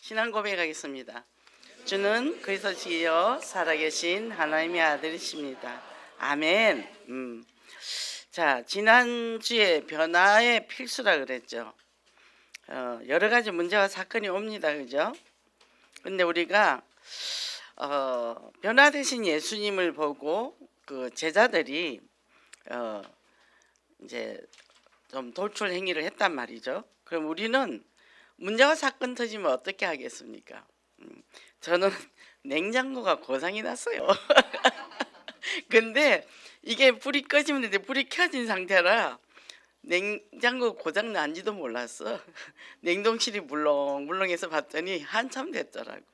신앙 고백하겠습니다. 주는 그리스도시여 살아계신 하나님의 아들이십니다. 아멘. 자, 지난주에 변화의 필수라 그랬죠. 여러 가지 문제와 사건이 옵니다. 그죠? 근데 우리가 변화되신 예수님을 보고 그 제자들이 이제 좀 돌출 행위를 했단 말이죠. 그럼 우리는 문제와 사건 터지면 어떻게 하겠습니까? 저는 냉장고가 고장이 났어요. 근데 이게 불이 꺼지면 불이 켜진 상태라 냉장고 고장 난지도 몰랐어. 냉동실이 물렁물렁해서 봤더니 한참 됐더라고.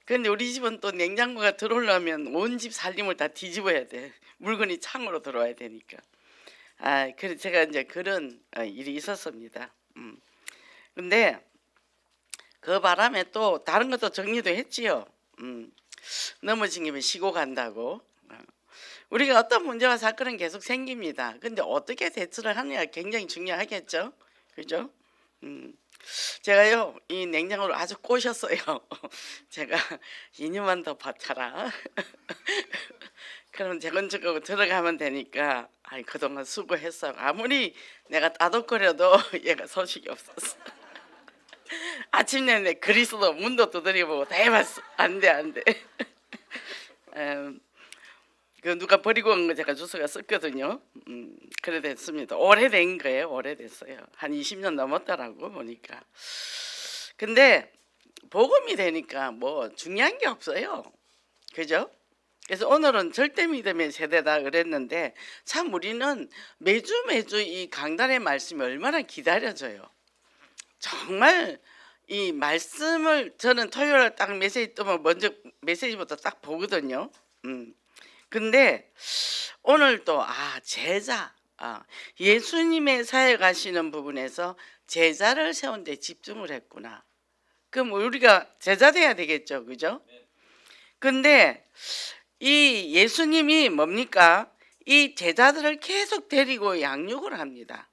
근데 우리 집은 또 냉장고가 들어오려면 온 집 살림을 다 뒤집어야 돼. 물건이 창으로 들어와야 되니까. 그래서 제가 이제 그런 일이 있었습니다. 근데 그 바람에 또 다른 것도 정리도 했지요. 넘어진 김에 쉬고 간다고. 우리가 어떤 문제와 사건은 계속 생깁니다. 근데 어떻게 대처를 하느냐가 굉장히 중요하겠죠. 그죠? 제가요 이 냉장고를 아주 꼬셨어요. 제가 2년만 더 버텨라. 그럼 재건축하고 들어가면 되니까 그동안 수고했어. 아무리 내가 따독거려도 얘가 소식이 없었어. 아침 내내 그리스도 문도 두드려보고 다 해봤어. 안돼. 그 누가 버리고 온 거 제가 주워가 썼거든요. 그래 됐습니다. 오래된 거예요. 오래됐어요. 한 20년 넘었더라고 보니까. 근데 복음이 되니까 뭐 중요한 게 없어요. 그죠? 그래서 오늘은 절대 믿음의 세대다 그랬는데 참 우리는 매주 이 강단의 말씀이 얼마나 기다려져요. 정말 이 말씀을 저는 토요일에 딱 메시지 뜨면 먼저 메시지부터 딱 보거든요. 근데 오늘 또 제자 예수님의 사역하시는 부분에서 제자를 세운 데 집중을 했구나. 그럼 우리가 제자 돼야 되겠죠, 그죠? 근데 이 예수님이 뭡니까? 이 제자들을 계속 데리고 양육을 합니다.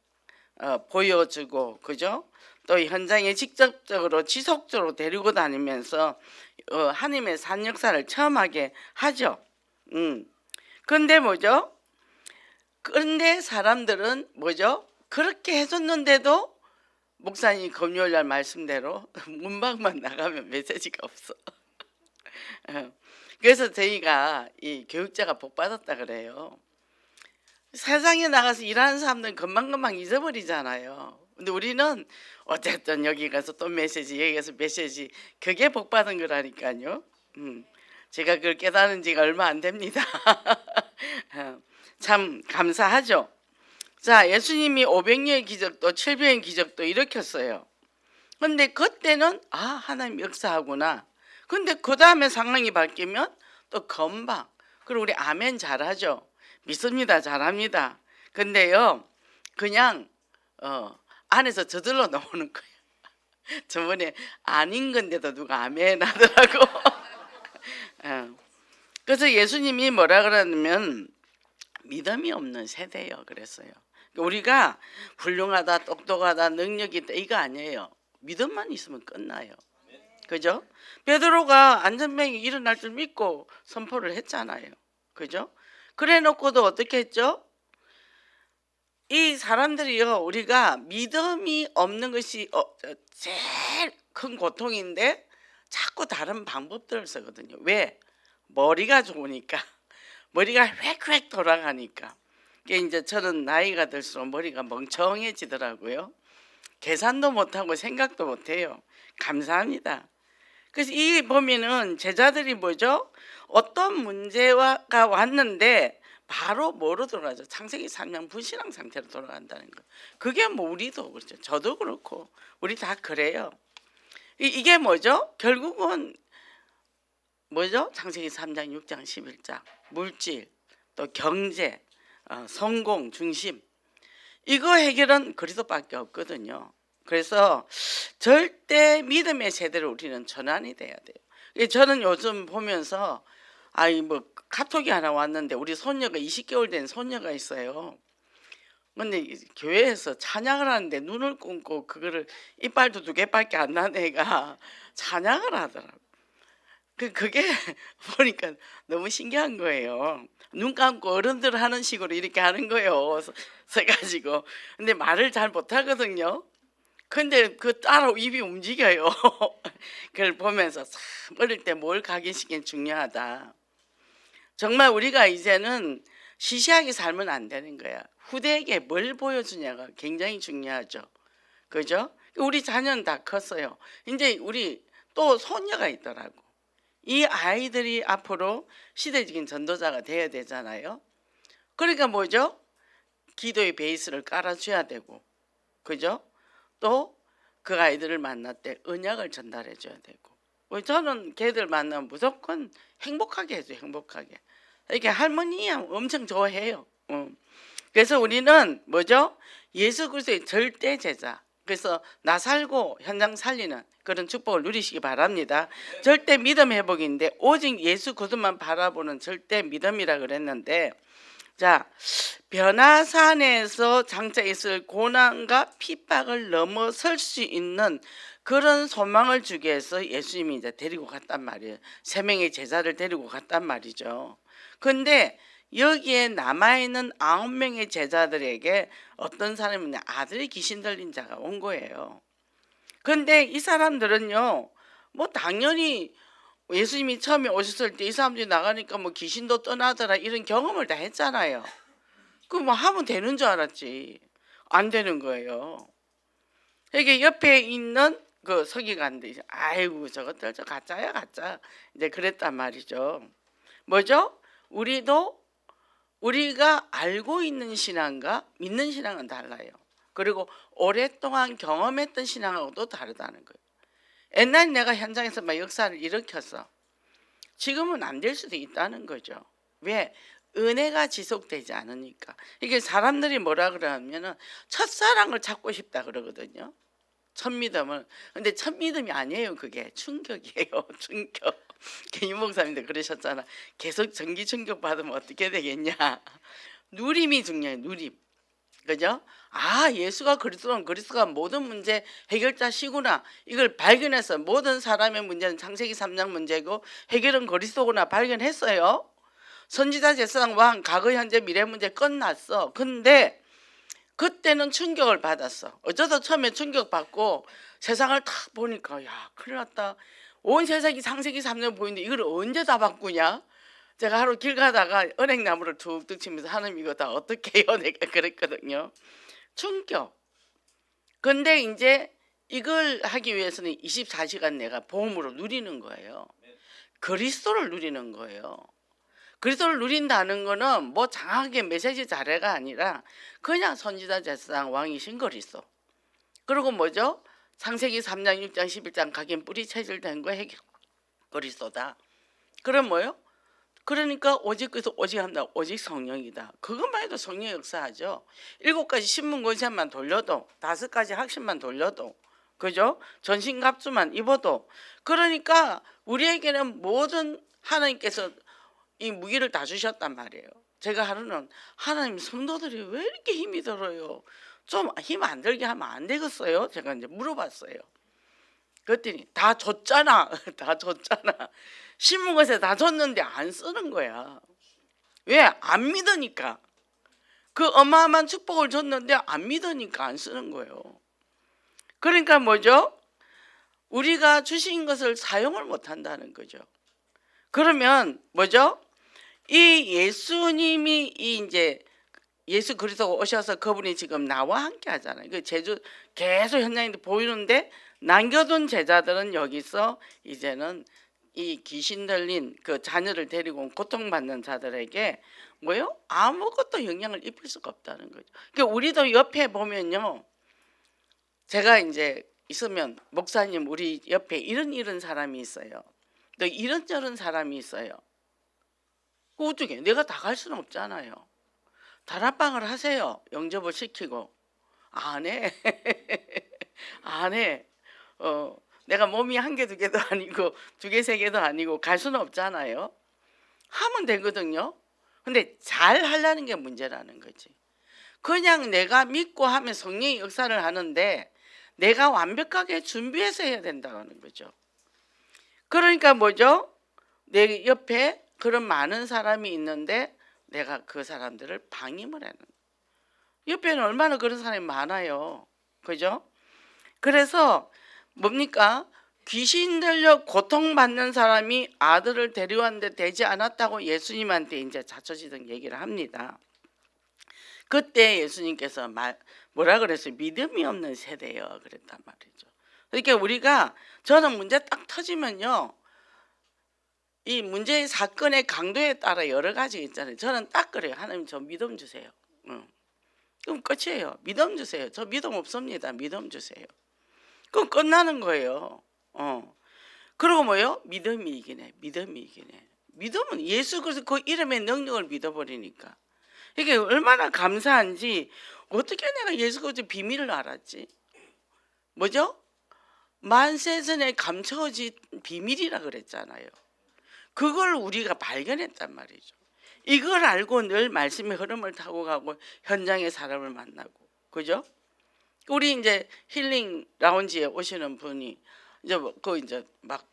보여주고, 그죠? 또 현장에 직접적으로 지속적으로 데리고 다니면서 하나님의 산 역사를 체험하게 하죠. 근데 뭐죠? 그런데 사람들은 뭐죠? 그렇게 해줬는데도 목사님 금요일날 말씀대로 문방만 나가면 메시지가 없어. 그래서 저희가 이 교육자가 복 받았다 그래요. 세상에 나가서 일하는 사람들은 금방금방 잊어버리잖아요. 근데 우리는 어쨌든 여기 가서 또 메시지, 여기 가서 메시지, 그게 복 받은 거라니까요. 제가 그걸 깨달은 지가 얼마 안 됩니다. 참 감사하죠. 자, 예수님이 500년의 기적도 700년의 기적도 일으켰어요. 근데 그때는 하나님 역사하구나. 근데 그 다음에 상황이 바뀌면 또 금방. 그리고 우리 아멘 잘하죠. 믿습니다. 잘합니다. 근데요 그냥 안에서 저절로 나오는 거예요. 저번에 아닌 건데도 누가 아멘 하더라고. 그래서 예수님이 뭐라 그러냐면 믿음이 없는 세대예요 그랬어요. 우리가 훌륭하다 똑똑하다 능력이 있다 이거 아니에요. 믿음만 있으면 끝나요. 그죠? 베드로가 안전병이 일어날 줄 믿고 선포를 했잖아요. 그죠? 그래 놓고도 어떻게 했죠? 이 사람들이요 우리가 믿음이 없는 것이 제일 큰 고통인데 자꾸 다른 방법들을 쓰거든요. 왜? 머리가 좋으니까. 머리가 획획 돌아가니까. 이제 저는 나이가 들수록 머리가 멍청해지더라고요. 계산도 못하고 생각도 못해요. 감사합니다. 그래서 이 보면은 제자들이 뭐죠? 어떤 문제가 왔는데 바로 뭐로 돌아가죠? 창세기 3장 불신앙 상태로 돌아간다는 거. 그게 뭐 우리도 그렇죠. 저도 그렇고 우리 다 그래요. 이게 뭐죠? 결국은 뭐죠? 창세기 3장 6장 11장 물질 또 경제 성공 중심 이거 해결은 그리스도밖에 없거든요. 그래서 절대 믿음의 세대를 우리는 전환이 돼야 돼요. 저는 요즘 보면서 뭐 카톡이 하나 왔는데 우리 손녀가 20개월 된 손녀가 있어요. 근데 교회에서 찬양을 하는데 눈을 감고 그거를 이빨도 2개밖에 안 난 애가 찬양을 하더라고. 그게 보니까 너무 신기한 거예요. 눈 감고 어른들 하는 식으로 이렇게 하는 거예요. 가지고 근데 말을 잘 못하거든요. 근데 그 따라 입이 움직여요. 그걸 보면서 참 어릴 때 뭘 각인시키는 중요하다. 정말 우리가 이제는 시시하게 살면 안 되는 거야. 후대에게 뭘 보여주냐가 굉장히 중요하죠. 그죠? 우리 자녀는 다 컸어요. 이제 우리 또 손녀가 있더라고. 이 아이들이 앞으로 시대적인 전도자가 되어야 되잖아요. 그러니까 뭐죠? 기도의 베이스를 깔아줘야 되고, 그죠? 또 그 아이들을 만날 때 언약을 전달해 줘야 되고. 저는 걔들 만나면 무조건 행복하게 해줘요. 행복하게. 이렇게 할머니야 엄청 좋아해요. 그래서 우리는 뭐죠? 예수 그리스도의 절대 제자. 그래서 나 살고 현장 살리는 그런 축복을 누리시기 바랍니다. 절대 믿음 회복인데 오직 예수 그리스도만 바라보는 절대 믿음이라 그랬는데, 자, 변화산에서 장차 있을 고난과 핍박을 넘어설 수 있는 그런 소망을 주기 위해서 예수님이 이제 데리고 갔단 말이에요. 3명의 제자를 데리고 갔단 말이죠. 근데 여기에 남아있는 9명의 제자들에게 어떤 사람은 아들이 귀신 들린 자가 온 거예요. 근데 이 사람들은요, 뭐 당연히 예수님이 처음에 오셨을 때 이 사람들이 나가니까 뭐 귀신도 떠나더라 이런 경험을 다 했잖아요. 그 뭐 하면 되는 줄 알았지. 안 되는 거예요. 이게 옆에 있는 그 서기관들이 아이고 저것들 저 가짜야 가짜 이제 그랬단 말이죠. 뭐죠? 우리가 알고 있는 신앙과 믿는 신앙은 달라요. 그리고 오랫동안 경험했던 신앙하고도 다르다는 거예요. 옛날 내가 현장에서 막 역사를 일으켰어. 지금은 안 될 수도 있다는 거죠. 왜? 은혜가 지속되지 않으니까. 이게 사람들이 뭐라 그러냐면은 첫사랑을 찾고 싶다 그러거든요. 첫 믿음을. 근데 첫 믿음이 아니에요. 그게 충격이에요. 충격. 이 목사님도 그러셨잖아. 계속 전기 충격 받으면 어떻게 되겠냐. 누림이 중요해요. 누림. 그죠? 아, 예수가 그리스도는 그리스도가 모든 문제 해결자시구나. 이걸 발견해서 모든 사람의 문제는 창세기 3장 문제고 해결은 그리스도구나 발견했어요. 선지자 제사장 왕 과거 현재 미래 문제 끝났어. 근데 그때는 충격을 받았어. 어쩌다 처음에 충격받고 세상을 탁 보니까 야 큰일 났다. 온 세상이 창세기 3년 보이는데 이걸 언제 다 바꾸냐. 제가 하루 길 가다가 은행나무를 툭툭 치면서 하나님 이거 다 어떻게 해요? 내가 그랬거든요. 충격. 근데 이제 이걸 하기 위해서는 24시간 내가 보험으로 누리는 거예요. 그리스도를 누리는 거예요. 그리스도를 누린다는 거는 뭐 장하게 메시지 잘해가 아니라 그냥 선지자 제사장 왕이신 그리스도. 그리고 뭐죠? 창세기 3장 6장 11장 각인 뿌리 체질된 거 해결 그리스도다. 그럼 뭐요? 그러니까 오직 그래서 오직 한다. 오직 성령이다. 그것만 해도 성령 역사하죠. 7가지 신문 권세만 돌려도 5가지 학신만 돌려도 그죠? 전신갑주만 입어도 그러니까 우리에게는 모든 하나님께서 이 무기를 다 주셨단 말이에요. 제가 하루는 하나님 성도들이 왜 이렇게 힘이 들어요? 좀 힘 안 들게 하면 안 되겠어요? 제가 이제 물어봤어요. 그랬더니 다 줬잖아. 다 줬잖아. 신문고세 다 줬는데 안 쓰는 거야. 왜? 안 믿으니까. 그 어마어마한 축복을 줬는데 안 믿으니까 안 쓰는 거예요. 그러니까 뭐죠? 우리가 주신 것을 사용을 못 한다는 거죠. 그러면 뭐죠? 이 예수님이 이제 예수 그리스도 오셔서 그분이 지금 나와 함께 하잖아요. 그 제주 계속 현장에 보이는데 남겨둔 제자들은 여기서 이제는 이 귀신 들린 그 자녀를 데리고 온 고통받는 자들에게 뭐요? 아무것도 영향을 입힐 수가 없다는 거죠. 그러니까 우리도 옆에 보면요. 제가 이제 있으면 목사님 우리 옆에 이런 사람이 있어요. 또 이런저런 사람이 있어요. 그 어떻게 내가 다 갈 수는 없잖아요. 다락방을 하세요. 영접을 시키고 안 해. 안 해. 내가 몸이 1개 2개도 아니고 2개 3개도 아니고 갈 수는 없잖아요. 하면 되거든요. 근데 잘 하려는 게 문제라는 거지. 그냥 내가 믿고 하면 성령이 역사를 하는데 내가 완벽하게 준비해서 해야 된다는 거죠. 그러니까 뭐죠? 내 옆에 그런 많은 사람이 있는데 내가 그 사람들을 방임을 하는 거예요. 옆에는 얼마나 그런 사람이 많아요. 그죠? 그래서 뭡니까? 귀신 들려 고통받는 사람이 아들을 데려왔는데 되지 않았다고 예수님한테 이제 자처지던 얘기를 합니다. 그때 예수님께서 뭐라 그랬어요? 믿음이 없는 세대요. 그랬단 말이죠. 그러니까 우리가 저는 문제 딱 터지면요. 이 문제의 사건의 강도에 따라 여러 가지 있잖아요. 저는 딱 그래요. 하나님 저 믿음 주세요. 그럼 끝이에요. 믿음 주세요. 저 믿음 없습니다. 믿음 주세요. 그럼 끝나는 거예요. 그리고 뭐요? 믿음이 이기네. 믿음이 이기네. 믿음은 예수 그리스도 그 이름의 능력을 믿어버리니까. 이게 얼마나 감사한지. 어떻게 내가 예수 그리스도 비밀을 알았지? 뭐죠? 만세전에 감춰진 비밀이라 그랬잖아요. 그걸 우리가 발견했단 말이죠. 이걸 알고 늘 말씀의 흐름을 타고 가고 현장의 사람을 만나고, 그죠? 우리 이제 힐링 라운지에 오시는 분이 이제 이제 막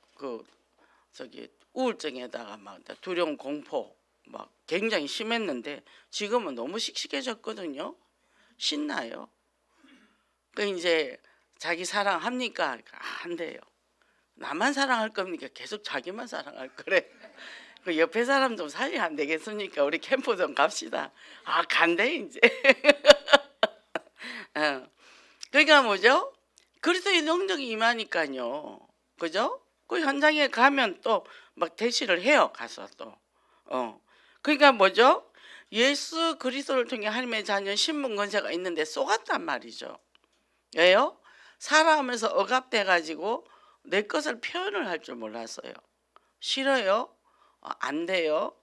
저기 우울증에다가 막 두려움, 공포 막 굉장히 심했는데 지금은 너무 씩씩해졌거든요. 신나요. 그 이제 자기 사랑합니까? 안 돼요. 나만 사랑할 겁니까? 계속 자기만 사랑할 거래. 그 옆에 사람 좀 살리면 안 되겠습니까? 우리 캠프 좀 갑시다. 간대 이제. 그러니까 뭐죠? 그리스도의 능력이 임하니까요. 그죠? 그 현장에 가면 또 막 대시를 해요. 가서 또. 그러니까 뭐죠? 예수 그리스도를 통해 하나님의 자녀 신분 권세가 있는데 쏘갔단 말이죠. 왜요? 살아가면서 억압돼 가지고 내 것을 표현을 할 줄 몰랐어요. 싫어요? 안 돼요?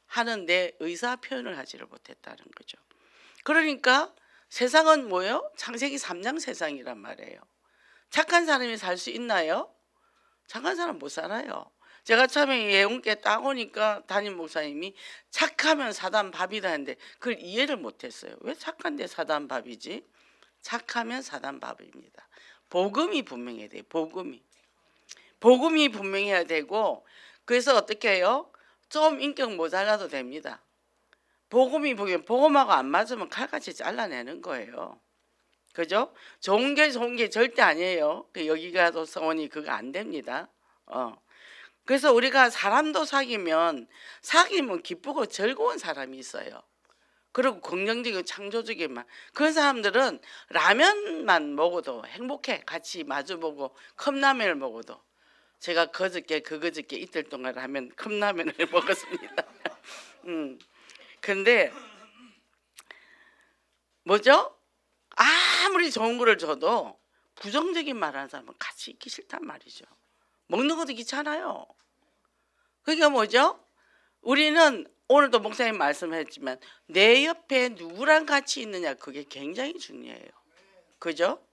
하는데 의사 표현을 하지를 못했다는 거죠. 그러니까 세상은 뭐예요? 창세기 3장 세상이란 말이에요. 착한 사람이 살 수 있나요? 착한 사람 못 살아요. 제가 처음에 예언께 딱 오니까 담임 목사님이 착하면 사단 밥이다 했는데 그걸 이해를 못했어요. 왜 착한데 사단 밥이지? 착하면 사단 밥입니다. 복음이 분명해야 돼요. 복음이 분명해야 되고, 그래서 어떻게 해요? 좀 인격 모자라도 됩니다. 복음이 보면 복음하고 안 맞으면 칼같이 잘라내는 거예요. 그죠? 좋은 게 절대 아니에요. 여기 가도 성원이 그거 안 됩니다. 그래서 우리가 사람도 사귀면 기쁘고 즐거운 사람이 있어요. 그리고 긍정적이고 창조적이만. 그런 사람들은 라면만 먹어도 행복해. 같이 마주보고 컵라면을 먹어도. 제가 그저께 이틀 동안 라면 컵라면을 먹었습니다. 근데 뭐죠? 아무리 좋은 거를 줘도 부정적인 말 하는 사람은 같이 있기 싫단 말이죠. 먹는 것도 귀찮아요. 그러니까 뭐죠? 우리는 오늘도 목사님 말씀했지만 내 옆에 누구랑 같이 있느냐, 그게 굉장히 중요해요. 그죠?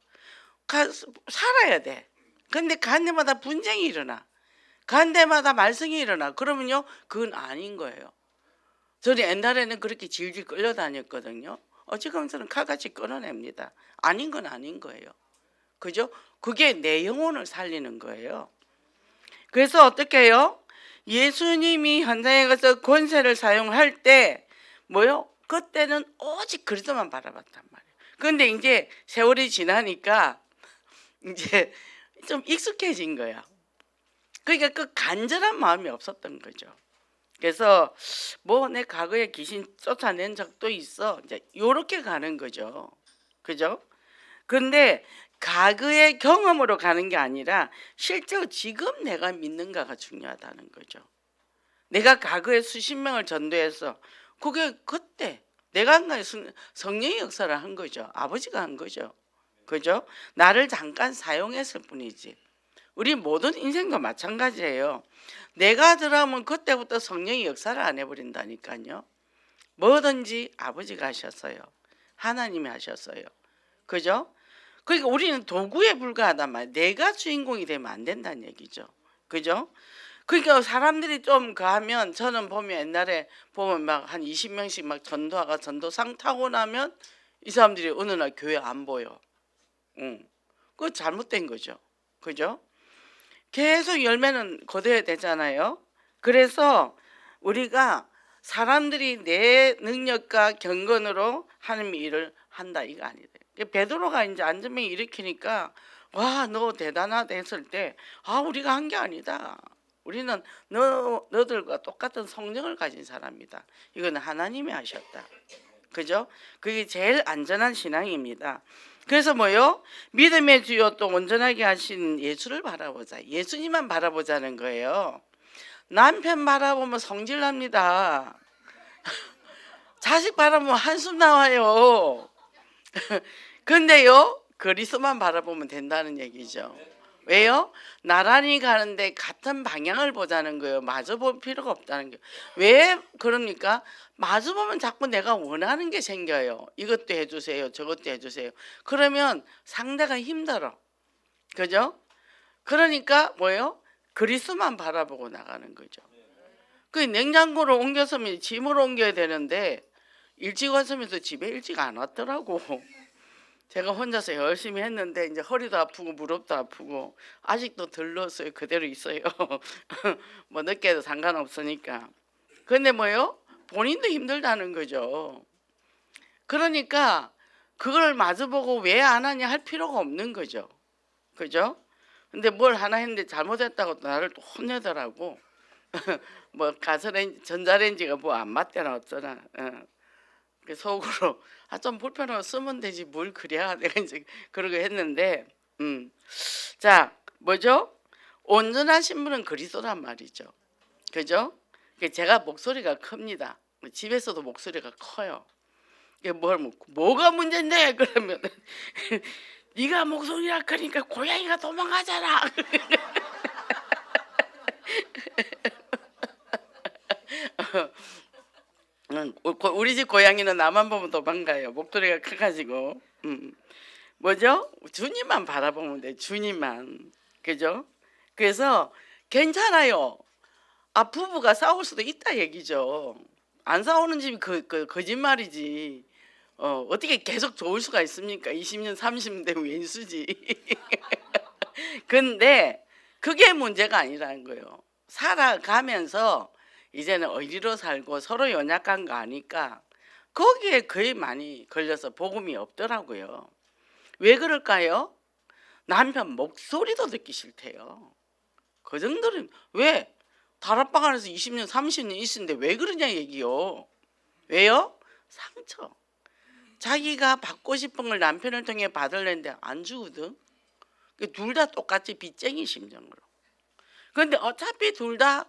살아야 돼. 근데 간 데마다 분쟁이 일어나. 간 데마다 말썽이 일어나. 그러면요, 그건 아닌 거예요. 저는 옛날에는 그렇게 질질 끌려다녔거든요. 지금은 칼같이 끊어냅니다. 아닌 건 아닌 거예요. 그죠? 그게 내 영혼을 살리는 거예요. 그래서 어떻게 해요? 예수님이 현장에 가서 권세를 사용할 때 뭐요? 그때는 오직 그리스도만 바라봤단 말이에요. 그런데 이제 세월이 지나니까 이제 좀 익숙해진 거야. 그러니까 그 간절한 마음이 없었던 거죠. 그래서 뭐 내 과거에 귀신 쫓아낸 적도 있어. 이제 요렇게 가는 거죠. 그죠? 근데 과거의 경험으로 가는 게 아니라 실제로 지금 내가 믿는가가 중요하다는 거죠. 내가 과거에 수십 명을 전도해서 그게 그때 내가 한 거에 성령의 역사를 한 거죠. 아버지가 한 거죠. 그죠? 나를 잠깐 사용했을 뿐이지. 우리 모든 인생도 마찬가지예요. 내가 들어가면 그때부터 성령이 역사를 안 해버린다니까요. 뭐든지 아버지가 하셨어요. 하나님이 하셨어요. 그죠? 그러니까 우리는 도구에 불과하단 말이에요. 내가 주인공이 되면 안 된다는 얘기죠. 그죠? 그러니까 사람들이 좀 하면, 저는 보면 옛날에 보면 막 한 20명씩 막 전도하가 전도상 타고 나면 이 사람들이 어느 날 교회 안 보여. 응. 그거 잘못된 거죠. 그죠? 계속 열매는 거둬야 되잖아요. 그래서 우리가 사람들이 내 능력과 경건으로 하나님의 일을 한다 이거 아니다. 베드로가 이제 안전병 일으키니까 와, 너 대단하다 했을 때 우리가 한 게 아니다. 우리는 너들과 똑같은 성령을 가진 사람이다. 이건 하나님이 하셨다. 그죠? 그게 제일 안전한 신앙입니다. 그래서 뭐요? 믿음의 주요 또 온전하게 하신 예수를 바라보자. 예수님만 바라보자는 거예요. 남편 바라보면 성질 납니다. 자식 바라보면 한숨 나와요. 근데요, 그리스도만 바라보면 된다는 얘기죠. 왜요? 나란히 가는데 같은 방향을 보자는 거예요. 마주 볼 필요가 없다는 거예요. 왜 그럽니까? 마주 보면 자꾸 내가 원하는 게 생겨요. 이것도 해주세요. 저것도 해주세요. 그러면 상대가 힘들어. 그죠? 그러니까 뭐예요? 그리스도만 바라보고 나가는 거죠. 그 냉장고를 옮겼으면 짐을 옮겨야 되는데 일찍 왔으면서 집에 일찍 안 왔더라고. 제가 혼자서 열심히 했는데 이제 허리도 아프고 무릎도 아프고 아직도 덜 넣었어요. 그대로 있어요. 뭐 늦게 해도 상관없으니까. 근데 뭐요? 본인도 힘들다는 거죠. 그러니까 그걸 마주보고 왜 안 하냐 할 필요가 없는 거죠. 그죠? 근데 뭘 하나 했는데 잘못했다고 나를 또 혼내더라고. 뭐 가스레인지 전자레인지가 뭐 안 맞대나 어쩌나. 속으로 좀 불편하고 쓰면 되지 뭘 그래야 내가 이제 그러게 했는데 자 뭐죠? 온전하신 분은 그리스도란 말이죠. 그죠? 제가 목소리가 큽니다. 집에서도 목소리가 커요. 뭐가 문제인데 그러면 네가 목소리가 크니까 고양이가 도망가잖아. 우리 집 고양이는 나만 보면 도망가요. 목소리가 커가지고. 뭐죠? 주님만 바라보면 돼. 주님만. 그죠? 그래서 괜찮아요. 부부가 싸울 수도 있다 얘기죠. 안 싸우는 집이 거짓말이지. 어떻게 계속 좋을 수가 있습니까? 20년 30년 되면 웬수지. 근데 그게 문제가 아니라는 거예요. 살아가면서 이제는 의리로 살고 서로 연약한 거 아니까 거기에 거의 많이 걸려서 복음이 없더라고요. 왜 그럴까요? 남편 목소리도 듣기 싫대요. 그 정도는 왜? 다락방 안에서 20년 30년 있었는데 왜 그러냐 얘기요. 왜요? 상처. 자기가 받고 싶은 걸 남편을 통해 받으려는데 안 주거든. 둘 다 똑같이 빚쟁이 심정으로. 그런데 어차피 둘 다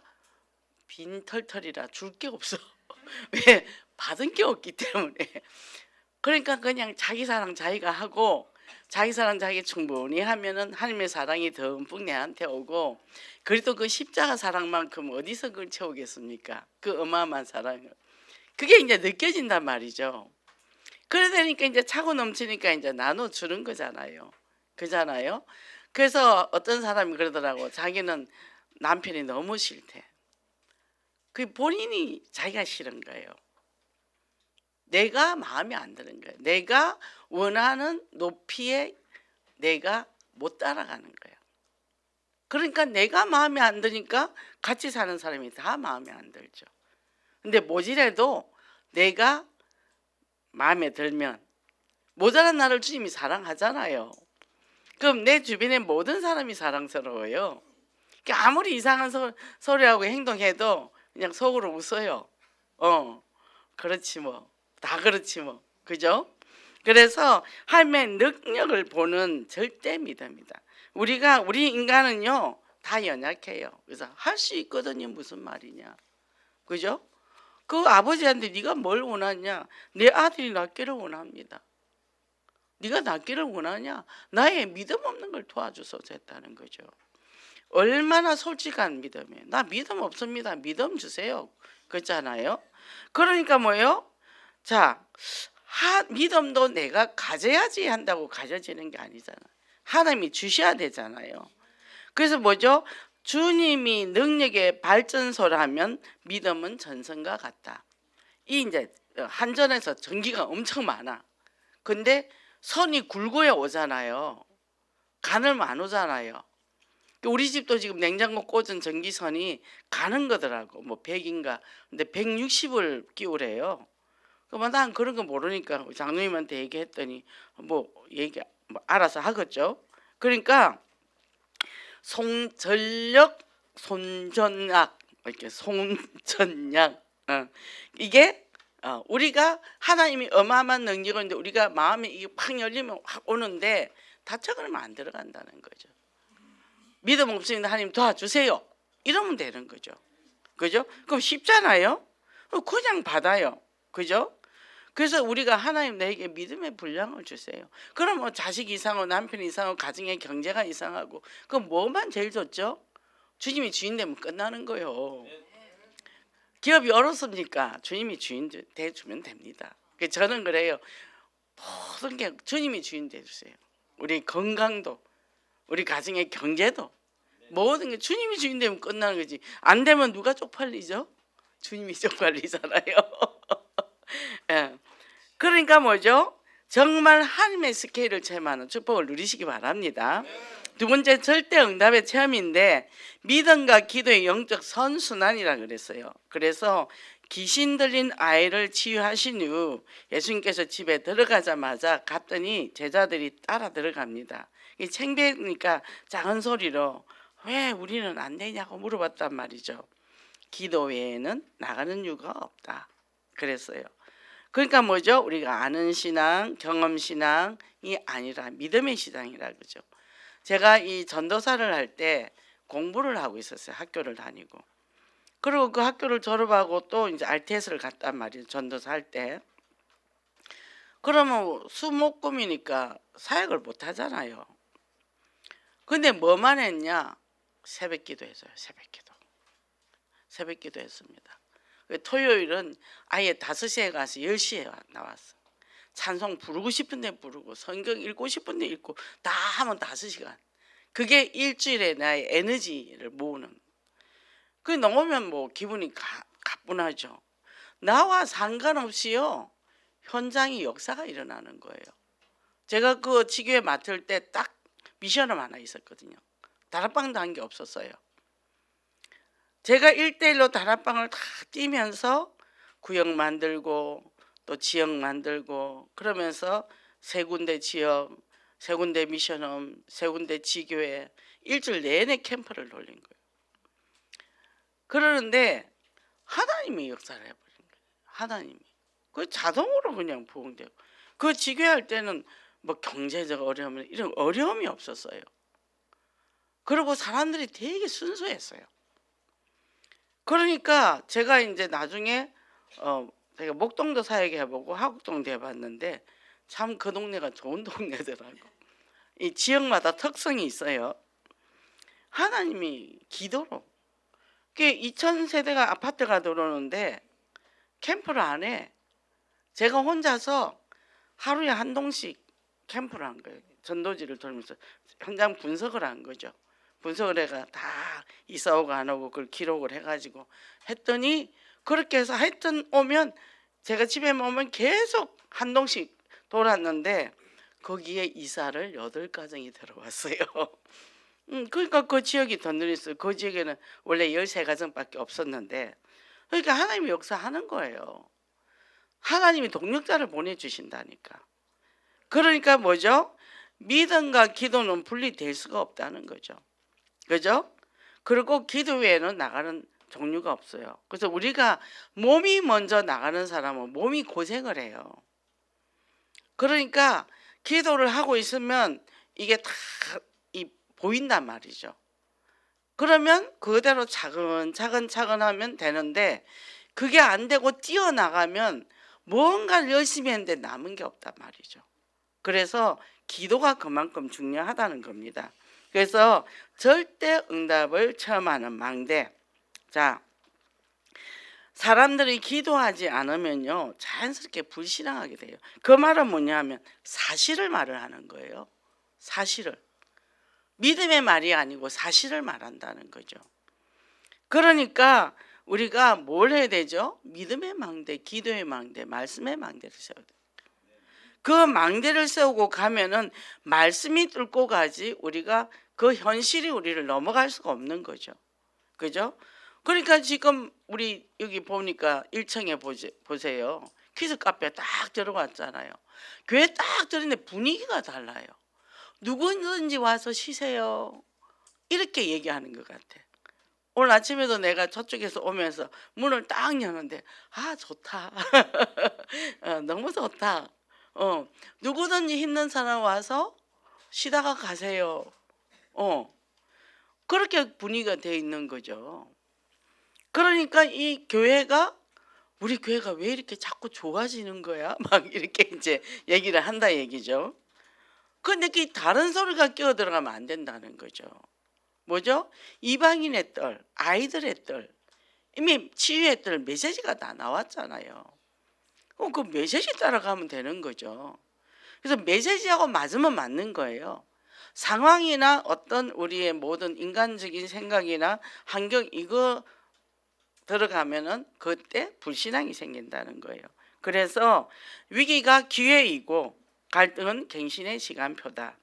빈털털이라 줄 게 없어. 왜? 받은 게 없기 때문에. 그러니까 그냥 자기 사랑 자기가 하고 자기 사랑 자기 충분히 하면은 하나님의 사랑이 듬뿍 내한테 오고 그래도 그 십자가 사랑만큼 어디서 그걸 채우겠습니까? 그 어마어마한 사랑을. 그게 이제 느껴진단 말이죠. 그래 되니까 이제 차고 넘치니까 이제 나눠주는 거잖아요. 그잖아요. 그래서 어떤 사람이 그러더라고. 자기는 남편이 너무 싫대. 그 본인이 자기가 싫은 거예요. 내가 마음에 안 드는 거예요. 내가 원하는 높이에 내가 못 따라가는 거예요. 그러니까 내가 마음에 안 드니까 같이 사는 사람이 다 마음에 안 들죠. 근데 모질해도 내가 마음에 들면 모자란 나를 주님이 사랑하잖아요. 그럼 내 주변의 모든 사람이 사랑스러워요. 아무리 이상한 소리하고 행동해도 그냥 속으로 웃어요. 그렇지 뭐. 다 그렇지 뭐. 그죠? 그래서 하나님의 능력을 보는 절대 믿음이다. 우리 인간은요 다 연약해요. 그래서 할 수 있거든요. 무슨 말이냐. 그죠? 그 아버지한테 네가 뭘 원하냐? 내 아들이 낫기를 원합니다. 네가 낫기를 원하냐? 나의 믿음 없는 걸 도와줘서 됐다는 거죠. 얼마나 솔직한 믿음이에요. 나 믿음 없습니다. 믿음 주세요. 그렇잖아요. 그러니까 뭐예요? 자, 믿음도 내가 가져야지 한다고 가져지는 게 아니잖아요. 하나님이 주셔야 되잖아요. 그래서 뭐죠? 주님이 능력의 발전소라면 믿음은 전선과 같다. 이 이제 한전에서 전기가 엄청 많아. 근데 선이 굵어야 오잖아요. 가늘면 안 오잖아요. 우리 집도 지금 냉장고 꽂은 전기선이 가는 거더라고. 뭐 100인가. 근데 160을 끼우래요. 그러면 난 그런 거 모르니까 장로님한테 얘기했더니 뭐 알아서 하겠죠. 그러니까 전력 손전약 이렇게 손전약 이게 우리가 하나님이 어마어마한 능력을 있는데 우리가 마음이 이게 팍 열리면 확 오는데 다쳐 그러면 안 들어간다는 거죠. 믿음 없으니까 하나님 도와주세요 이러면 되는 거죠. 그죠? 그럼 쉽잖아요. 그냥 받아요. 그죠? 그래서 우리가 하나님 나에게 믿음의 분량을 주세요. 그럼 뭐 자식 이상하고 남편 이상하고 가정의 경제가 이상하고 그럼 뭐만 제일 좋죠? 주님이 주인 되면 끝나는 거예요. 기업이 어렵습니까? 주님이 주인 돼주면 됩니다. 저는 그래요. 모든 게 주님이 주인 돼주세요. 우리 건강도 우리 가정의 경제도 모든 게 주님이 주인 되면 끝나는 거지. 안 되면 누가 쪽팔리죠? 주님이 쪽팔리잖아요. 예. 그러니까 뭐죠? 정말 하나님의 스케일을 체험하는 축복을 누리시기 바랍니다. 두 번째 절대 응답의 체험인데 믿음과 기도의 영적 선순환이라 그랬어요. 그래서 귀신 들린 아이를 치유하신 후 예수님께서 집에 들어가자마자 갔더니 제자들이 따라 들어갑니다. 창피하니까 작은 소리로 왜 우리는 안 되냐고 물어봤단 말이죠. 기도 외에는 나가는 이유가 없다 그랬어요. 그러니까 뭐죠? 우리가 아는 신앙, 경험 신앙이 아니라 믿음의 신앙이라 그러죠. 제가 이 전도사를 할 때 공부를 하고 있었어요. 학교를 다니고. 그리고 그 학교를 졸업하고 또 이제 RTS를 갔단 말이에요. 전도사 할 때. 그러면 수목금이니까 사역을 못 하잖아요. 근데 뭐만 했냐? 새벽 기도했어요. 새벽 기도했습니다. 토요일은 아예 5시에 가서 10시에 나왔어. 찬송 부르고 싶은데 부르고 성경 읽고 싶은데 읽고 다 하면 5시간. 그게 일주일에 나의 에너지를 모으는. 그 나오면 뭐 기분이 가뿐하죠. 나와 상관없이요. 현장이 역사가 일어나는 거예요. 제가 그 지교회 맡을 때 딱 미션을 하나 있었거든요. 다락방도 한 게 없었어요. 제가 1대1로 다락방을 다 뛰면서 구역 만들고 또 지역 만들고 그러면서 3군데 지역, 3군데 미션홈, 3군데 지교회 일주일 내내 캠프를 돌린 거예요. 그러는데 하나님이 역사를 해버린 거예요. 하나님이. 그 자동으로 그냥 부흥되고 그 지교회 할 때는 뭐 경제적 어려움 이런 어려움이 없었어요. 그리고 사람들이 되게 순수했어요. 그러니까 제가 이제 나중에 제가 목동도 사역해보고 하곡동도 해봤는데 참 그 동네가 좋은 동네더라고. 이 지역마다 특성이 있어요. 하나님이 기도로 2000세대가 아파트가 들어오는데 캠프를 안 해. 제가 혼자서 하루에 한 동씩 캠프를 한 거예요. 전도지를 돌면서 현장 분석을 한 거죠. 분석을 해가 다 이사 오고 안 오고 그걸 기록을 해가지고 했더니 그렇게 해서 하여튼 오면 제가 집에 오면 계속 한 동씩 돌았는데 거기에 이사를 8가정이 들어왔어요. 그러니까 그 지역이 더 늘었어요. 그 지역에는 원래 13가정밖에 없었는데 그러니까 하나님이 역사하는 거예요. 하나님이 동력자를 보내주신다니까. 그러니까 뭐죠? 믿음과 기도는 분리될 수가 없다는 거죠. 그죠? 그리고 기도 외에는 나가는 종류가 없어요. 그래서 우리가 몸이 먼저 나가는 사람은 몸이 고생을 해요. 그러니까 기도를 하고 있으면 이게 다 보인단 말이죠. 그러면 그대로 차근차근 하면 되는데 그게 안 되고 뛰어나가면 뭔가를 열심히 했는데 남은 게 없단 말이죠. 그래서 기도가 그만큼 중요하다는 겁니다. 그래서 절대 응답을 체험하는 망대. 자, 사람들이 기도하지 않으면요 자연스럽게 불신앙하게 돼요. 그 말은 뭐냐면 사실을 말을 하는 거예요. 사실을. 믿음의 말이 아니고 사실을 말한다는 거죠. 그러니까 우리가 뭘 해야 되죠? 믿음의 망대, 기도의 망대, 말씀의 망대를 세워야 돼요. 그 망대를 세우고 가면은 말씀이 뚫고 가지 우리가 그 현실이 우리를 넘어갈 수가 없는 거죠. 그죠? 그러니까 지금 우리 여기 보니까 1층에 보세요. 키즈 카페 딱 들어갔잖아요. 교회 딱 들었는데 분위기가 달라요. 누구든지 와서 쉬세요. 이렇게 얘기하는 것 같아. 오늘 아침에도 내가 저쪽에서 오면서 문을 딱 여는데 아 좋다. 너무 좋다. 누구든지 힘든 사람 와서 쉬다가 가세요. 그렇게 분위기가 돼 있는 거죠. 그러니까 이 교회가 우리 교회가 왜 이렇게 자꾸 좋아지는 거야? 막 이렇게 이제 얘기를 한다 얘기죠. 근데 그 다른 소리가 끼어 들어가면 안 된다는 거죠. 뭐죠? 이방인의 딸, 아이들의 딸, 이미 치유의 딸 메시지가 다 나왔잖아요. 그 메시지 따라가면 되는 거죠. 그래서 메시지하고 맞으면 맞는 거예요. 상황이나 어떤 우리의 모든 인간적인 생각이나 환경 이거 들어가면은 그때 불신앙이 생긴다는 거예요. 그래서 위기가 기회이고 갈등은 갱신의 시간표다.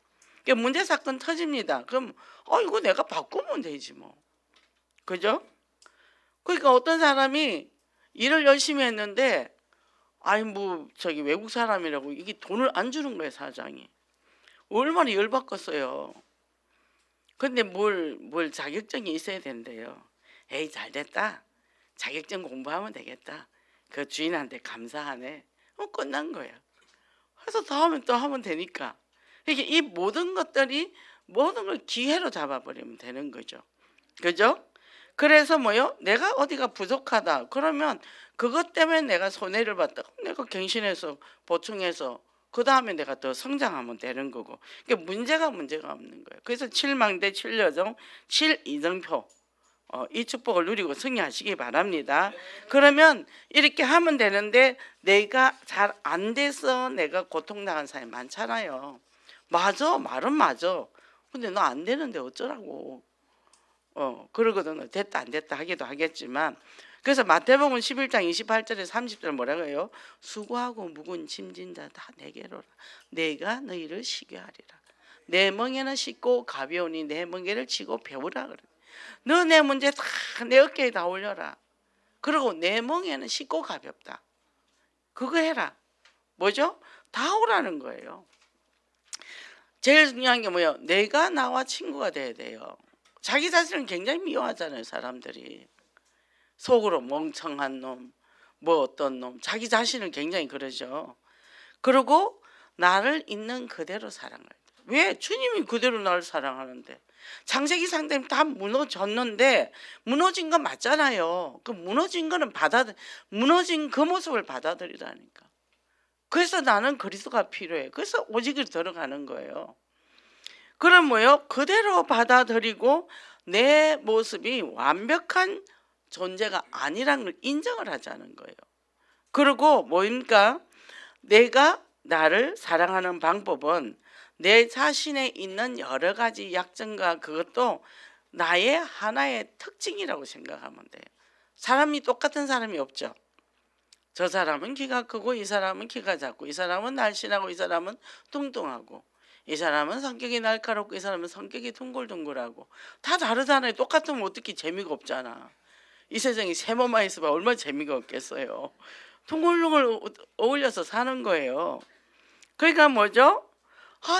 문제 사건 터집니다. 그럼 이거 내가 바꾸면 되지 뭐. 그죠? 그러니까 어떤 사람이 일을 열심히 했는데 뭐 저기 외국 사람이라고 이게 돈을 안 주는 거예요, 사장이. 얼마나 열받겠어요. 근데 뭘 자격증이 있어야 된대요. 에이 잘 됐다. 자격증 공부하면 되겠다. 그 주인한테 감사하네. 끝난 거야. 그래서 다음에 또 하면 되니까. 이게 이 모든 것들이 모든 걸 기회로 잡아버리면 되는 거죠. 그죠? 그래서 뭐요? 내가 어디가 부족하다. 그러면 그것 때문에 내가 손해를 봤다. 내가 갱신해서 보충해서 그 다음에 내가 더 성장하면 되는 거고. 그러니까 문제가 없는 거예요. 그래서 7망대 7여정 7이정표 이 축복을 누리고 승리하시기 바랍니다. 그러면 이렇게 하면 되는데 내가 잘 안 돼서 내가 고통당한 사람이 많잖아요. 맞아, 말은 맞아. 근데 나 안 되는데 어쩌라고. 그러거든요. 됐다 안 됐다 하기도 하겠지만. 그래서 마태복음 11장 28절에 30절 뭐라고 해요? 수고하고 무거운 짐진 자 다 내게로 오라. 내가 너희를 쉬게 하리라. 내 멍에는 씻고 가벼우니 내 멍에를 지고 배우라 그래. 너 내 문제 다 내 어깨에 다 올려라. 그리고 내 멍에는 씻고 가볍다. 그거 해라. 뭐죠? 다 오라는 거예요. 제일 중요한 게 뭐예요? 내가 나와 친구가 돼야 돼요. 자기 자신을 굉장히 미워하잖아요, 사람들이. 속으로 멍청한 놈, 뭐 어떤 놈, 자기 자신을 굉장히 그러죠. 그리고 나를 있는 그대로 사랑을. 왜? 주님이 그대로 나를 사랑하는데. 창세기 상대님 다 무너졌는데 무너진 건 맞잖아요. 그 무너진 거는 무너진 그 모습을 받아들이라니까. 그래서 나는 그리스도가 필요해. 그래서 오직을 들어가는 거예요. 그럼 뭐요? 그대로 받아들이고 내 모습이 완벽한 존재가 아니라는 걸 인정을 하자는 거예요. 그리고 뭐입니까? 내가 나를 사랑하는 방법은 내 자신에 있는 여러 가지 약점과 그것도 나의 하나의 특징이라고 생각하면 돼요. 사람이 똑같은 사람이 없죠. 저 사람은 키가 크고 이 사람은 키가 작고 이 사람은 날씬하고 이 사람은 뚱뚱하고 이 사람은 성격이 날카롭고 이 사람은 성격이 둥글둥글하고 다 다르잖아요. 똑같으면 어떻게 재미가 없잖아. 이 세상에 세 몸만 있으면 얼마나 재미가 없겠어요. 둥글둥글 어울려서 사는 거예요. 그러니까 뭐죠?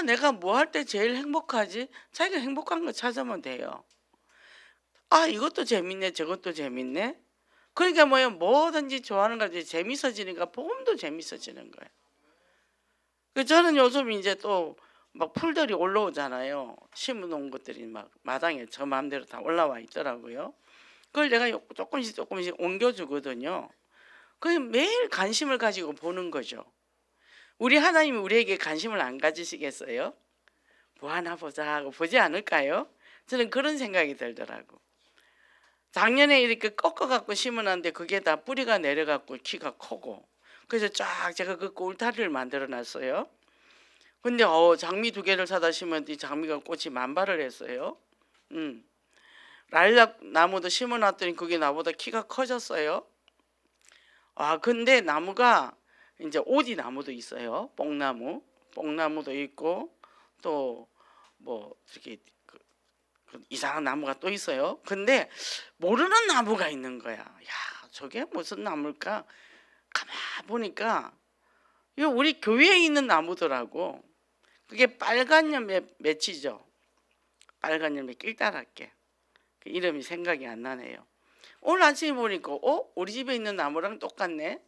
내가 뭐 할 때 제일 행복하지? 자기가 행복한 거 찾으면 돼요. 이것도 재밌네 저것도 재밌네. 그러니까 뭐예요? 뭐든지 좋아하는 거 재밌어지니까 복음도 재밌어지는 거예요. 저는 요즘 이제 또 막 풀들이 올라오잖아요. 심어놓은 것들이 막 마당에 저 마음대로 다 올라와 있더라고요. 그걸 내가 조금씩 옮겨주거든요. 그 매일 관심을 가지고 보는 거죠. 우리 하나님이 우리에게 관심을 안 가지시겠어요? 뭐 하나 보자 하고 보지 않을까요? 저는 그런 생각이 들더라고. 작년에 이렇게 꺾어갖고 심어놨는데 그게 다 뿌리가 내려갖고 키가 크고 그래서 쫙 제가 그 울타리를 만들어 놨어요. 근데 장미 2개를 사다 심었더니 장미가 꽃이 만발을 했어요. 라일락 나무도 심어놨더니 그게 나보다 키가 커졌어요. 근데 나무가 이제 오지 나무도 있어요. 뽕나무도 있고 또 뭐 이렇게 그 이상한 나무가 또 있어요. 근데 모르는 나무가 있는 거야. 야, 저게 무슨 나무일까? 가만 보니까 이거 우리 교회에 있는 나무더라고. 그게 빨간 열매 맺히죠. 빨간 열매 낄따랗게. 그 이름이 생각이 안 나네요. 오늘 아침에 보니까 우리 집에 있는 나무랑 똑같네.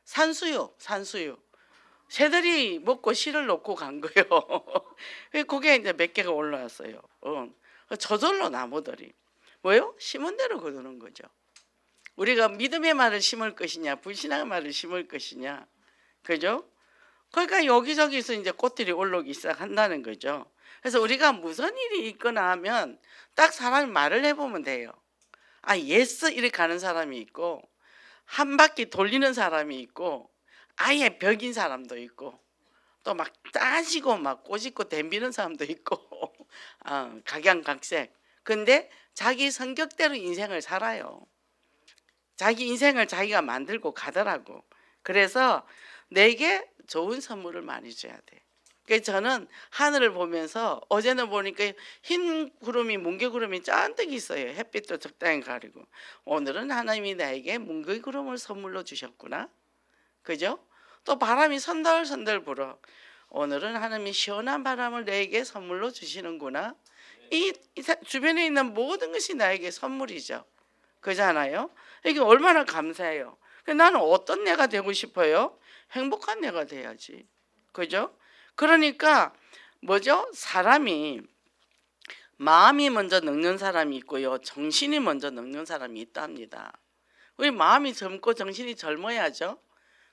산수유. 새들이 먹고 씨를 놓고 간 거예요. 그게 이제 몇 개가 올라왔어요. 저절로 나무들이 뭐요? 심은 대로 거두는 거죠. 우리가 믿음의 말을 심을 것이냐, 불신앙의 말을 심을 것이냐, 그죠? 그러니까 여기저기서 이제 꽃들이 올라오기 시작한다는 거죠. 그래서 우리가 무슨 일이 있거나 하면 딱 사람이 말을 해보면 돼요. 아, 예스 이렇게 가는 사람이 있고, 한 바퀴 돌리는 사람이 있고, 아예 벽인 사람도 있고, 또 막 따지고 막 꼬집고 덤비는 사람도 있고, 각양각색. 근데 자기 성격대로 인생을 살아요. 자기 인생을 자기가 만들고 가더라고. 그래서 내게 좋은 선물을 많이 줘야 돼. 그래서 저는 하늘을 보면서 어제는 보니까 흰 구름이 뭉게 구름이 짠뜩 있어요. 햇빛도 적당히 가리고. 오늘은 하나님이 나에게 뭉게 구름을 선물로 주셨구나. 그죠? 또 바람이 선덜선덜 불어. 오늘은 하나님이 시원한 바람을 내게 선물로 주시는구나. 이 주변에 있는 모든 것이 나에게 선물이죠. 그잖아요. 이게 얼마나 감사해요. 나는 어떤 내가 되고 싶어요? 행복한 내가 돼야지. 그죠? 그러니까 뭐죠? 사람이 마음이 먼저 늙는 사람이 있고요. 정신이 먼저 늙는 사람이 있답니다. 우리 마음이 젊고 정신이 젊어야죠.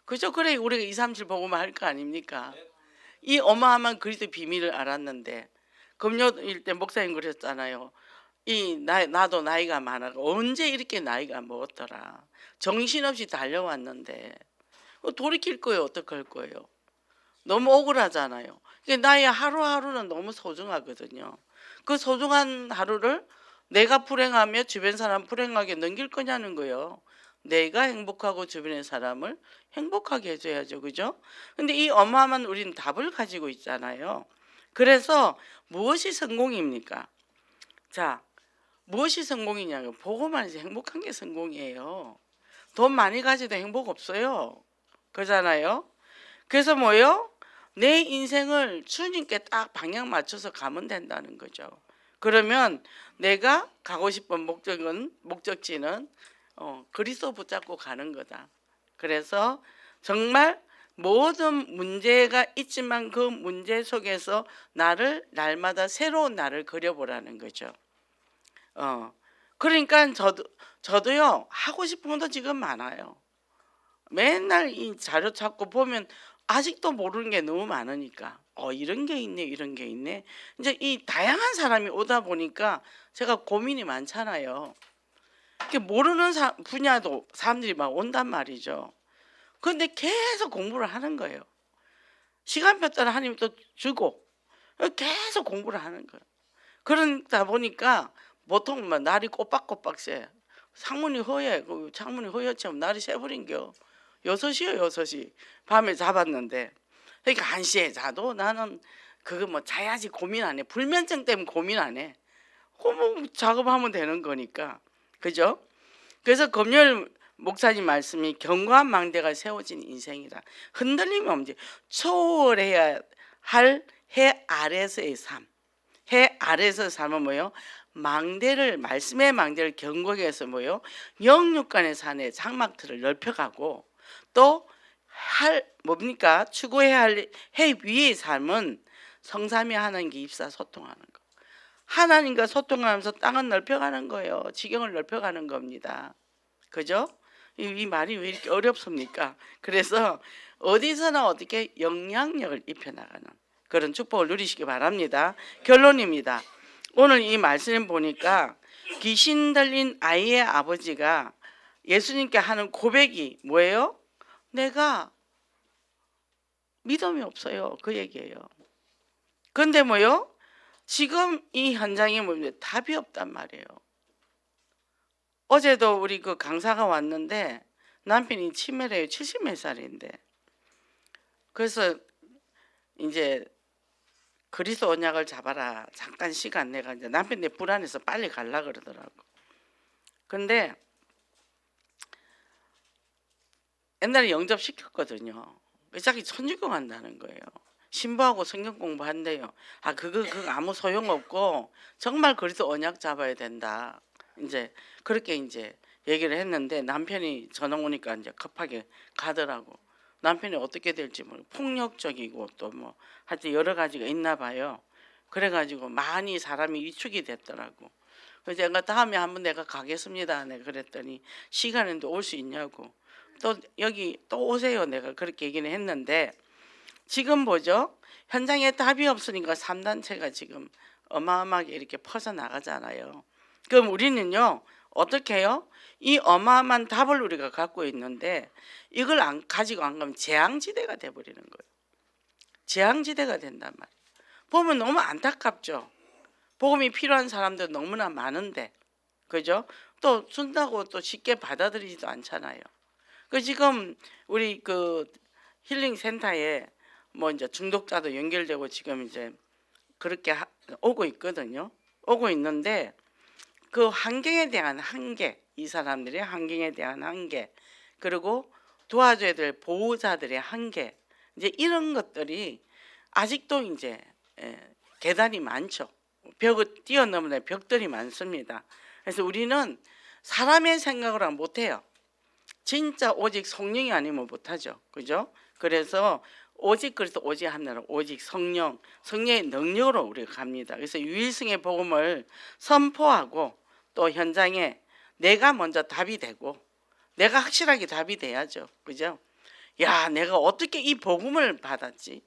그죠? 그래 우리가 2, 3, 7 보고만 할 거 아닙니까? 이 어마어마한 그리스도의 비밀을 알았는데 금요일 때 목사님 그랬잖아요. 나도 나이가 많아. 언제 이렇게 나이가 먹었더라. 정신없이 달려왔는데 돌이킬 거예요. 어떡할 거예요? 너무 억울하잖아요. 나의 하루하루는 너무 소중하거든요. 그 소중한 하루를 내가 불행하며 주변 사람 불행하게 넘길 거냐는 거예요. 내가 행복하고 주변의 사람을 행복하게 해줘야죠. 그죠? 근데 이 어마어마한 우리는 답을 가지고 있잖아요. 그래서 무엇이 성공입니까? 자, 무엇이 성공이냐면 보고만 해서 행복한 게 성공이에요. 돈 많이 가지도 행복 없어요. 그잖아요. 그래서 뭐요? 내 인생을 주님께 딱 방향 맞춰서 가면 된다는 거죠. 그러면 내가 가고 싶은 목적지는 그리스도 붙잡고 가는 거다. 그래서 정말 모든 문제가 있지만 그 문제 속에서 날마다 새로운 나를 그려보라는 거죠. 그러니까 저도요 하고 싶은 것도 지금 많아요. 맨날 이 자료 찾고 보면 아직도 모르는 게 너무 많으니까 이런 게 있네 이런 게 있네. 이제 이 다양한 사람이 오다 보니까 제가 고민이 많잖아요. 모르는 분야도 사람들이 막 온단 말이죠. 그런데 계속 공부를 하는 거예요. 시간표 따라 하나님이 또 주고 계속 공부를 하는 거예요. 그러다 보니까 보통 막 날이 꼬박꼬박 새. 창문이 허해. 창문이 허옇지만 날이 새버린겨. 6시요 6시. 밤에 잡았는데 그러니까 1시에 자도 나는 그거 뭐 자야지 고민 안 해. 불면증 때문에 고민 안 해. 뭐 작업하면 되는 거니까. 그죠? 그래서 금요일 목사님 말씀이 견고한 망대가 세워진 인생이라. 흔들림이 없지. 초월해야 할 해 아래서의 삶. 해 아래서 삶은 뭐요? 말씀의 망대를 견고하게 해서 뭐요? 영육간의 산의 장막틀을 넓혀가고 또 뭡니까? 추구해야 할 해 위의 삶은 성삼위 하나님께 입사 소통하는 거. 하나님과 소통하면서 땅은 넓혀가는 거예요. 지경을 넓혀가는 겁니다. 그죠? 이 말이 왜 이렇게 어렵습니까? 그래서 어디서나 어떻게 영향력을 입혀나가는 그런 축복을 누리시기 바랍니다. 결론입니다. 오늘 이 말씀을 보니까 귀신 들린 아이의 아버지가 예수님께 하는 고백이 뭐예요? 내가 믿음이 없어요. 그 얘기예요. 그런데 뭐요? 지금 이 현장에 뭡니까? 답이 없단 말이에요. 어제도 우리 그 강사가 왔는데 남편이 치매래요. 70몇 살인데 그래서 이제 그리스도 언약을 잡아라. 잠깐 시간 내가 이제 남편 내 불안해서 빨리 갈라 그러더라고. 근데 옛날에 영접 시켰거든요. 자기 천주교 간다는 거예요. 신부하고 성경 공부한대요. 아 그거 아무 소용 없고 정말 그리스도 언약 잡아야 된다. 이제 그렇게 이제 얘기를 했는데 남편이 전화 오니까 이제 급하게 가더라고. 남편이 어떻게 될지 모르고 폭력적이고 또 뭐 하여튼 여러 가지가 있나 봐요. 그래가지고 많이 사람이 위축이 됐더라고. 그래서 제가 다음에 한번 내가 가겠습니다. 내가 그랬더니 시간은 또 올 수 있냐고. 또 여기 또 오세요. 내가 그렇게 얘기는 했는데 지금 뭐죠? 현장에 답이 없으니까 3단체가 지금 어마어마하게 이렇게 퍼져나가잖아요. 그럼 우리는요 어떻게 해요? 이 어마어마한 답을 우리가 갖고 있는데 이걸 안 가지고 안 가면 재앙지대가 돼버리는 거예요. 재앙지대가 된단 말이에요. 보면 너무 안타깝죠. 복음이 필요한 사람들 너무나 많은데, 그죠? 또 준다고 또 쉽게 받아들이지도 않잖아요. 그 지금 우리 그 힐링 센터에 뭐 이제 중독자도 연결되고 지금 이제 그렇게 오고 있거든요. 오고 있는데 그 환경에 대한 한계, 이 사람들의 환경에 대한 한계, 그리고 도와줘야 될 보호자들의 한계, 이제 이런 것들이 아직도 이제 계단이 많죠. 벽을 뛰어넘는 벽들이 많습니다. 그래서 우리는 사람의 생각으로 못해요. 진짜 오직 성령이 아니면 못하죠. 그죠? 그래서 오직 그래서 오직 하나로 오직 성령의 능력으로 우리가 갑니다. 그래서 유일성의 복음을 선포하고 또 현장에 내가 먼저 답이 되고 내가 확실하게 답이 돼야죠. 그죠? 야, 내가 어떻게 이 복음을 받았지?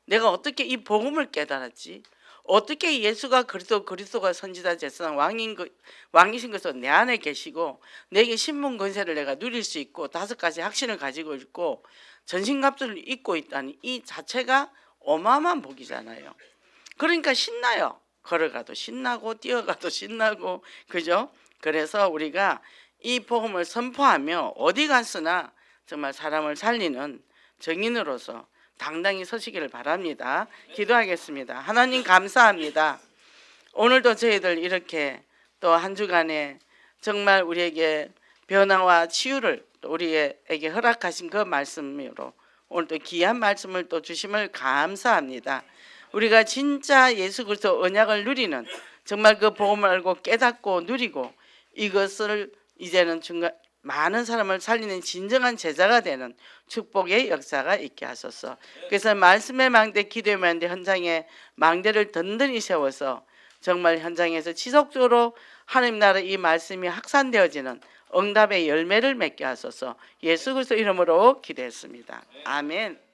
내가 어떻게 이 복음을 깨달았지? 어떻게 예수가 그리스도가 선지자 제사장 왕이신 것을 내 안에 계시고 내게 신분 권세를 내가 누릴 수 있고 5가지 확신을 가지고 있고 전신갑주를 입고 있다니 이 자체가 어마어마한 복이잖아요. 그러니까 신나요. 걸어가도 신나고 뛰어가도 신나고, 그죠? 그래서 우리가 이 복음을 선포하며 어디 갔으나 정말 사람을 살리는 정인으로서 당당히 서시기를 바랍니다. 기도하겠습니다. 하나님 감사합니다. 오늘도 저희들 이렇게 또 한 주간에 정말 우리에게 변화와 치유를 또 우리에게 허락하신 그 말씀으로 오늘도 귀한 말씀을 또 주심을 감사합니다. 우리가 진짜 예수 그리스도 언약을 누리는 정말 그 복음을 알고 깨닫고 누리고 이것을 이제는 많은 사람을 살리는 진정한 제자가 되는 축복의 역사가 있게 하소서. 그래서 말씀의 망대, 기도의 망대, 현장에 망대를 든든히 세워서 정말 현장에서 지속적으로 하나님 나라 이 말씀이 확산되어지는 응답의 열매를 맺게 하소서. 예수 그리스도 이름으로 기도했습니다. 아멘.